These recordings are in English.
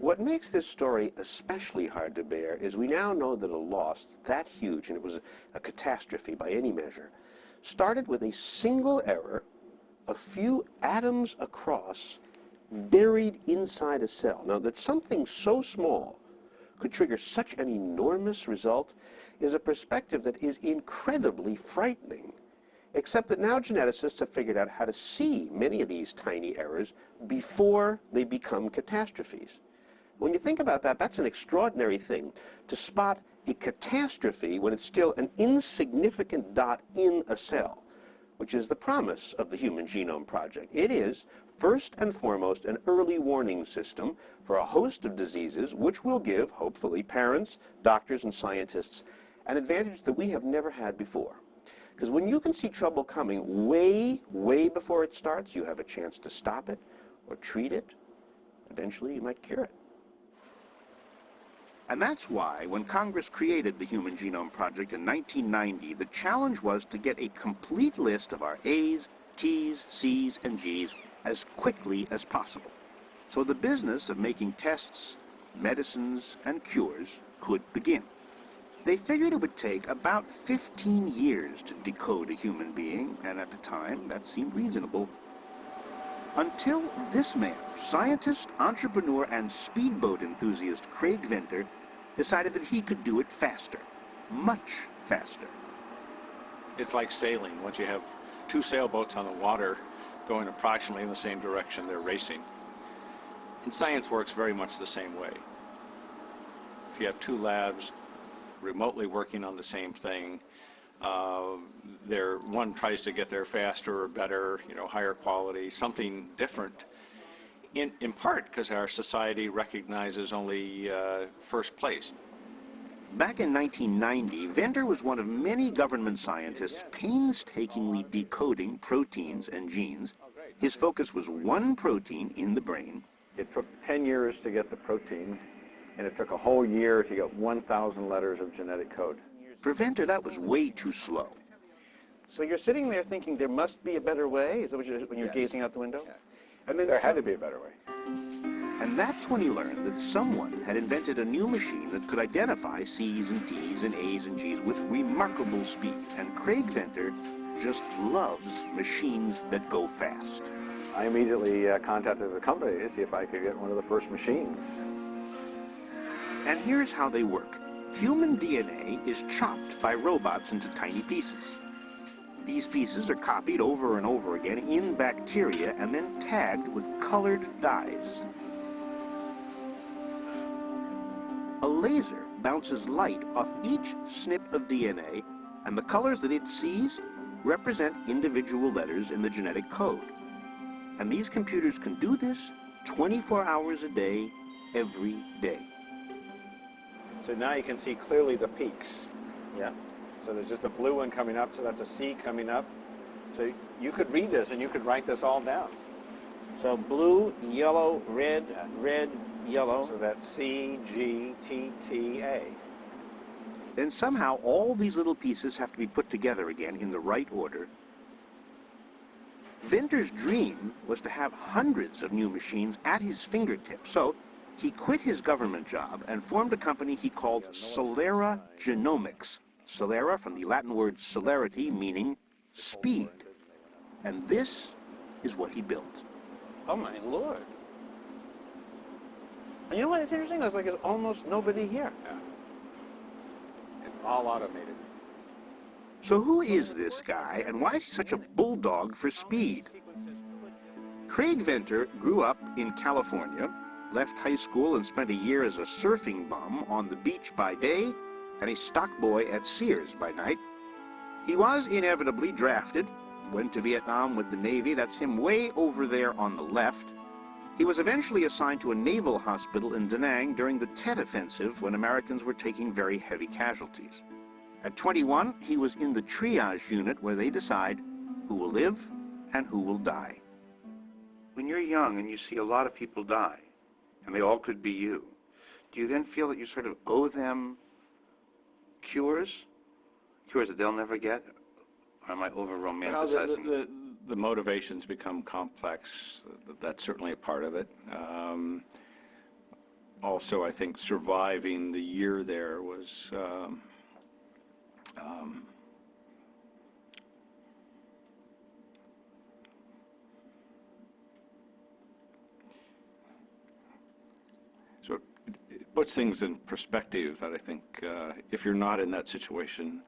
What makes this story especially hard to bear is we now know that a loss that huge, and it was a catastrophe by any measure, started with a single error, a few atoms across, buried inside a cell. Now, that something so small could trigger such an enormous result is a perspective that is incredibly frightening, except that now geneticists have figured out how to see many of these tiny errors before they become catastrophes. When you think about that, that's an extraordinary thing, to spot a catastrophe when it's still an insignificant dot in a cell, which is the promise of the Human Genome Project. It is, first and foremost, an early warning system for a host of diseases which will give, hopefully, parents, doctors, and scientists an advantage that we have never had before. Because when you can see trouble coming way, way before it starts, you have a chance to stop it or treat it. Eventually, you might cure it. And that's why, when Congress created the Human Genome Project in 1990, the challenge was to get a complete list of our A's, T's, C's, and G's as quickly as possible, so the business of making tests, medicines, and cures could begin. They figured it would take about 15 years to decode a human being, and at the time, that seemed reasonable. Until this man, scientist, entrepreneur, and speedboat enthusiast Craig Venter, decided that he could do it faster, much faster. It's like sailing. Once you have two sailboats on the water going approximately in the same direction, they're racing. And science works very much the same way. If you have two labs remotely working on the same thing, one tries to get there faster or better, higher quality, something different, in part because our society recognizes only first place. Back in 1990, Venter was one of many government scientists painstakingly decoding proteins and genes. His focus was one protein in the brain. It took 10 years to get the protein, and it took a whole year to get 1,000 letters of genetic code. For Venter, that was way too slow. So you're sitting there thinking there must be a better way? Is that what when you're gazing out the window? Yeah. And then there had to be a better way. And that's when he learned that someone had invented a new machine that could identify C's and T's and A's and G's with remarkable speed. And Craig Venter just loves machines that go fast. I immediately contacted the company to see if I could get one of the first machines. And here's how they work. Human DNA is chopped by robots into tiny pieces. These pieces are copied over and over again in bacteria and then tagged with colored dyes. A laser bounces light off each snip of DNA, and the colors that it sees represent individual letters in the genetic code. And these computers can do this 24 hours a day, every day. So now you can see clearly the peaks. Yeah. So there's just a blue one coming up, so that's a C coming up. So you could read this and you could write this all down. So blue, yellow, red, red, yellow. So that's C, G, T, T, A. Then somehow all these little pieces have to be put together again in the right order. Venter's dream was to have hundreds of new machines at his fingertips, so he quit his government job and formed a company he called Celera Genomics. Celera from the Latin word celerity, meaning speed. And this is what he built. Oh my Lord. And you know what, it's interesting, there's almost nobody here. Yeah. It's all automated. So who is this guy, and why is he such a bulldog for speed? Craig Venter grew up in California, left high school and spent a year as a surfing bum on the beach by day and a stock boy at Sears by night. He was inevitably drafted, went to Vietnam with the Navy. That's him way over there on the left. He was eventually assigned to a naval hospital in Da Nang during the Tet Offensive when Americans were taking very heavy casualties. At 21, he was in the triage unit where they decide who will live and who will die. When you're young and you see a lot of people die, and they all could be you, do you then feel that you sort of owe them cures that they'll never get? Or am I over-romanticizing? Well, the motivations become complex. That's certainly a part of it. also, I think surviving the year there was so it puts things in perspective that I think if you're not in that situation,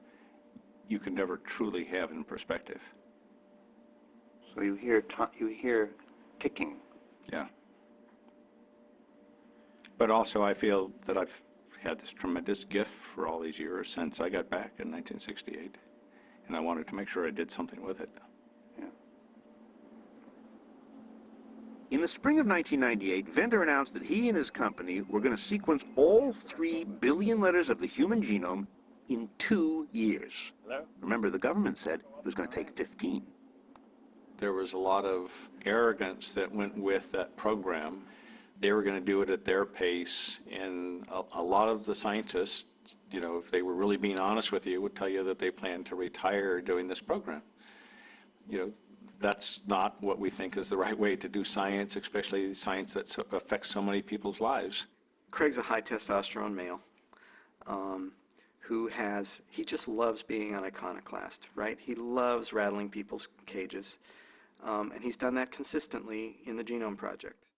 you can never truly have in perspective. So you hear ticking. Yeah. But also I feel that I've had this tremendous gift for all these years since I got back in 1968, and I wanted to make sure I did something with it. Yeah. In the spring of 1998, Venter announced that he and his company were going to sequence all 3 billion letters of the human genome in 2 years. Hello? Remember, the government said it was going to take 15. There was a lot of arrogance that went with that program. They were going to do it at their pace, and a lot of the scientists, you know, if they were really being honest with you, would tell you that they planned to retire doing this program. You know, that's not what we think is the right way to do science, especially science that affects so many people's lives. Craig's a high testosterone male he just loves being an iconoclast, right? He loves rattling people's cages. And he's done that consistently in the Genome Project.